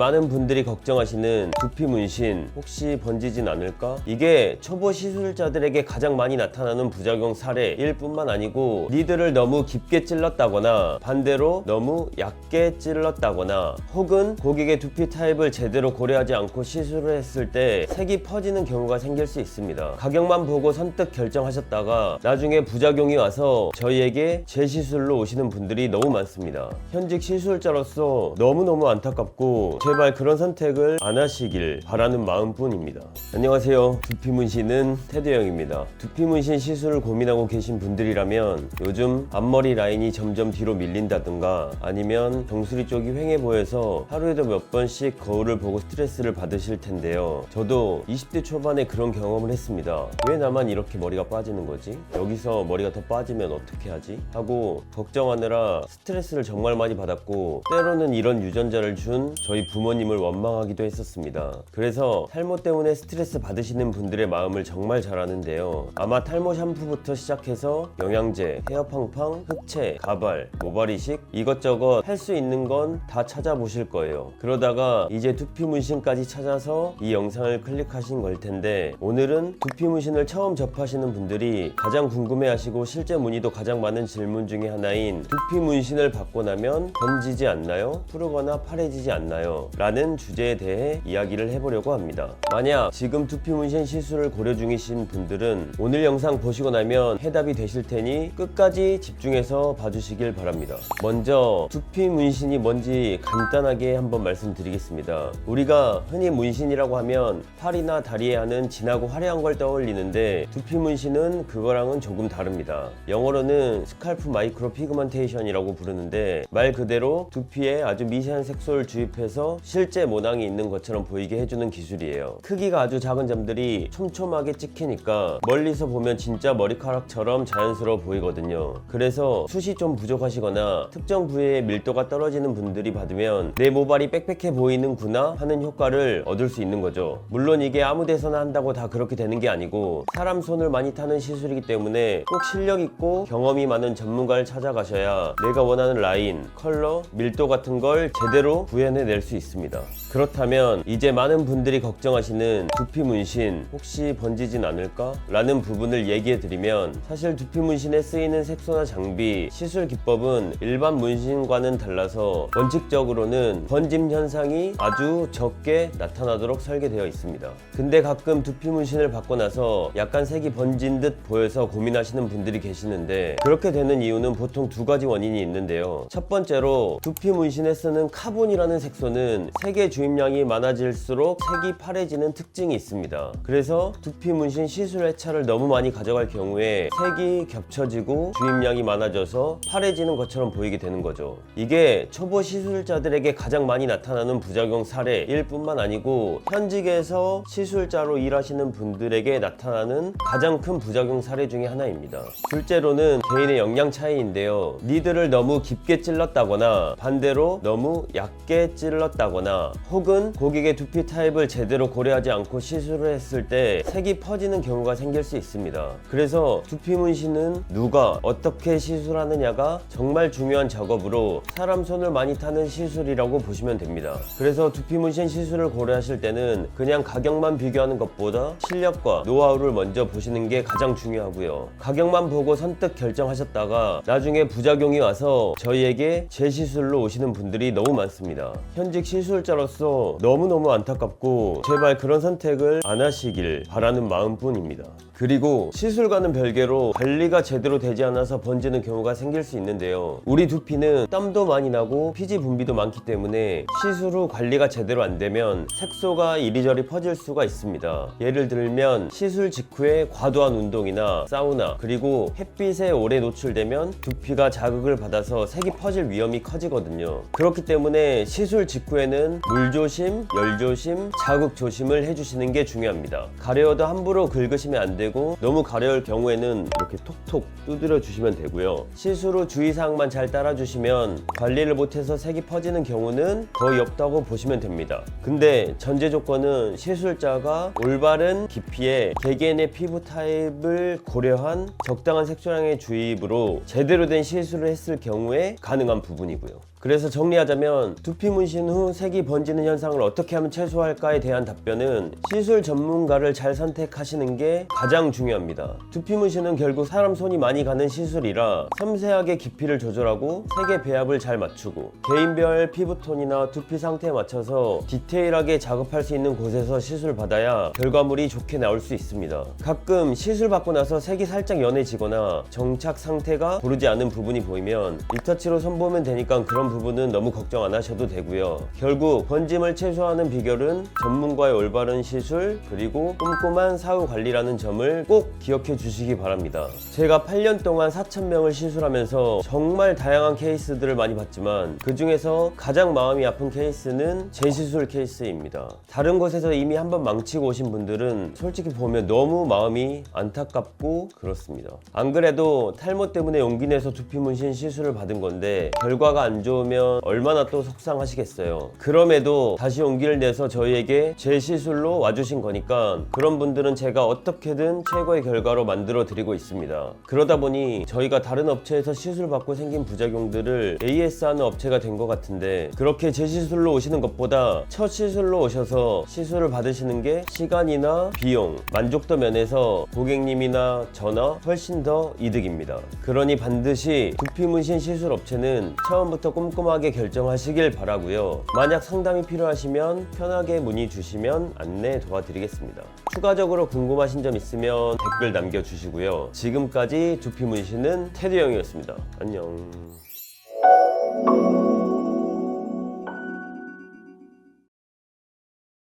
많은 분들이 걱정하시는 두피 문신 혹시 번지진 않을까? 이게 초보 시술자들에게 가장 많이 나타나는 부작용 사례일 뿐만 아니고 니들을 너무 깊게 찔렀다거나 반대로 너무 얕게 찔렀다거나 혹은 고객의 두피 타입을 제대로 고려하지 않고 시술을 했을 때 색이 퍼지는 경우가 생길 수 있습니다. 가격만 보고 선뜻 결정하셨다가 나중에 부작용이 와서 저희에게 재시술로 오시는 분들이 너무 많습니다. 현직 시술자로서 너무너무 안타깝고 제발 그런 선택을 안 하시길 바라는 마음뿐입니다. 안녕하세요. 두피 문신은 테드 형입니다. 두피 문신 시술을 고민하고 계신 분들이라면 요즘 앞머리 라인이 점점 뒤로 밀린다든가 아니면 정수리 쪽이 휑해 보여서 하루에도 몇 번씩 거울을 보고 스트레스를 받으실 텐데요. 저도 20대 초반에 그런 경험을 했습니다. 왜 나만 이렇게 머리가 빠지는 거지? 여기서 머리가 더 빠지면 어떻게 하지? 하고 걱정하느라 스트레스를 정말 많이 받았고 때로는 이런 유전자를 준 저희 부모님을 원망하기도 했었습니다. 그래서 탈모 때문에 스트레스 받으시는 분들의 마음을 정말 잘 아는데요. 아마 탈모 샴푸부터 시작해서 영양제, 헤어팡팡, 흑채, 가발, 모발 이식 이것저것 할 수 있는 건 다 찾아보실 거예요. 그러다가 이제 두피 문신까지 찾아서 이 영상을 클릭하신 걸 텐데 오늘은 두피 문신을 처음 접하시는 분들이 가장 궁금해하시고 실제 문의도 가장 많은 질문 중에 하나인 두피 문신을 받고 나면 번지지 않나요? 푸르거나 파래지지 않나요? 라는 주제에 대해 이야기를 해보려고 합니다. 만약 지금 두피 문신 시술을 고려 중이신 분들은 오늘 영상 보시고 나면 해답이 되실 테니 끝까지 집중해서 봐주시길 바랍니다. 먼저 두피 문신이 뭔지 간단하게 한번 말씀드리겠습니다. 우리가 흔히 문신이라고 하면 팔이나 다리에 하는 진하고 화려한 걸 떠올리는데 두피 문신은 그거랑은 조금 다릅니다. 영어로는 스칼프 마이크로 피그먼테이션이라고 부르는데 말 그대로 두피에 아주 미세한 색소를 주입해서 실제 모낭이 있는 것처럼 보이게 해주는 기술이에요. 크기가 아주 작은 점들이 촘촘하게 찍히니까 멀리서 보면 진짜 머리카락처럼 자연스러워 보이거든요. 그래서 숱이 좀 부족하시거나 특정 부위의 밀도가 떨어지는 분들이 받으면 내 모발이 빽빽해 보이는구나 하는 효과를 얻을 수 있는 거죠. 물론 이게 아무 데서나 한다고 다 그렇게 되는 게 아니고 사람 손을 많이 타는 시술이기 때문에 꼭 실력 있고 경험이 많은 전문가를 찾아가셔야 내가 원하는 라인, 컬러, 밀도 같은 걸 제대로 구현해낼 수 있습니다. 그렇다면 이제 많은 분들이 걱정하시는 두피 문신 혹시 번지진 않을까? 라는 부분을 얘기해드리면 사실 두피 문신에 쓰이는 색소나 장비, 시술 기법은 일반 문신과는 달라서 원칙적으로는 번짐 현상이 아주 적게 나타나도록 설계되어 있습니다. 근데 가끔 두피 문신을 받고 나서 약간 색이 번진 듯 보여서 고민하시는 분들이 계시는데 그렇게 되는 이유는 보통 두 가지 원인이 있는데요. 첫 번째로 두피 문신에 쓰는 카본이라는 색소는 색의 주입량이 많아질수록 색이 파래지는 특징이 있습니다. 그래서 두피 문신 시술 회차를 너무 많이 가져갈 경우에 색이 겹쳐지고 주입량이 많아져서 파래지는 것처럼 보이게 되는 거죠. 이게 초보 시술자들에게 가장 많이 나타나는 부작용 사례일 뿐만 아니고 현직에서 시술자로 일하시는 분들에게 나타나는 가장 큰 부작용 사례 중에 하나입니다. 둘째로는 개인의 역량 차이인데요. 니들을 너무 깊게 찔렀다거나 반대로 너무 얕게 찔렀다거나 혹은 고객의 두피 타입을 제대로 고려하지 않고 시술을 했을 때 색이 퍼지는 경우가 생길 수 있습니다. 그래서 두피 문신은 누가 어떻게 시술하느냐가 정말 중요한 작업으로 사람 손을 많이 타는 시술이라고 보시면 됩니다. 그래서 두피 문신 시술을 고려하실 때는 그냥 가격만 비교하는 것보다 실력과 노하우를 먼저 보시는 게 가장 중요하고요. 가격만 보고 선뜻 결정하셨다가 나중에 부작용이 와서 저희에게 재시술로 오시는 분들이 너무 많습니다. 현직 시술자로서 너무너무 안타깝고 제발 그런 선택을 안 하시길 바라는 마음뿐입니다. 그리고 시술과는 별개로 관리가 제대로 되지 않아서 번지는 경우가 생길 수 있는데요. 우리 두피는 땀도 많이 나고 피지 분비도 많기 때문에 시술 후 관리가 제대로 안 되면 색소가 이리저리 퍼질 수가 있습니다. 예를 들면 시술 직후에 과도한 운동이나 사우나 그리고 햇빛에 오래 노출되면 두피가 자극을 받아서 색이 퍼질 위험이 커지거든요. 그렇기 때문에 시술 직후에는 물 조심, 열 조심, 자극 조심을 해주시는 게 중요합니다. 가려워도 함부로 긁으시면 안 되고 너무 가려울 경우에는 이렇게 톡톡 두드려 주시면 되고요. 시술 후 주의사항만 잘 따라주시면 관리를 못해서 색이 퍼지는 경우는 거의 없다고 보시면 됩니다. 근데 전제 조건은 시술자가 올바른 깊이에 개개인의 피부 타입을 고려한 적당한 색소량의 주입으로 제대로 된 시술을 했을 경우에 가능한 부분이고요. 그래서 정리하자면 두피 문신 후 색이 번지는 현상을 어떻게 하면 최소화할까에 대한 답변은 시술 전문가를 잘 선택하시는 게 가장 중요합니다. 두피 문신은 결국 사람 손이 많이 가는 시술이라 섬세하게 깊이를 조절하고 색의 배합을 잘 맞추고 개인별 피부톤이나 두피 상태에 맞춰서 디테일하게 작업할 수 있는 곳에서 시술 받아야 결과물이 좋게 나올 수 있습니다. 가끔 시술 받고 나서 색이 살짝 연해지거나 정착 상태가 고르지 않은 부분이 보이면 리터치로 선보면 되니까 그런 부분은 너무 걱정 안 하셔도 되고요. 결국 번짐을 최소화하는 비결은 전문가의 올바른 시술 그리고 꼼꼼한 사후 관리라는 점을 꼭 기억해 주시기 바랍니다. 제가 8년 동안 4,000명을 시술하면서 정말 다양한 케이스들을 많이 봤지만 그 중에서 가장 마음이 아픈 케이스는 재시술 케이스입니다. 다른 곳에서 이미 한번 망치고 오신 분들은 솔직히 보면 너무 마음이 안타깝고 그렇습니다. 안 그래도 탈모 때문에 용기 내서 두피 문신 시술을 받은 건데 결과가 안 좋으면 얼마나 또 속상하시겠어요. 그럼에도 다시 용기를 내서 저희에게 재시술로 와주신 거니까 그런 분들은 제가 어떻게든 최고의 결과로 만들어 드리고 있습니다. 그러다 보니 저희가 다른 업체에서 시술 받고 생긴 부작용들을 AS하는 업체가 된 것 같은데 그렇게 재시술로 오시는 것보다 첫 시술로 오셔서 시술을 받으시는 게 시간이나 비용, 만족도 면에서 고객님이나 저나 훨씬 더 이득입니다. 그러니 반드시 두피 문신 시술 업체는 처음부터 꼼꼼하게 결정하시길 바라고요. 만약 상담이 필요하시면 편하게 문의 주시면 안내 도와드리겠습니다. 추가적으로 궁금하신 점 있으면 댓글 남겨주시고요. 지금까지 두피 문신은 테드 형이었습니다. 안녕.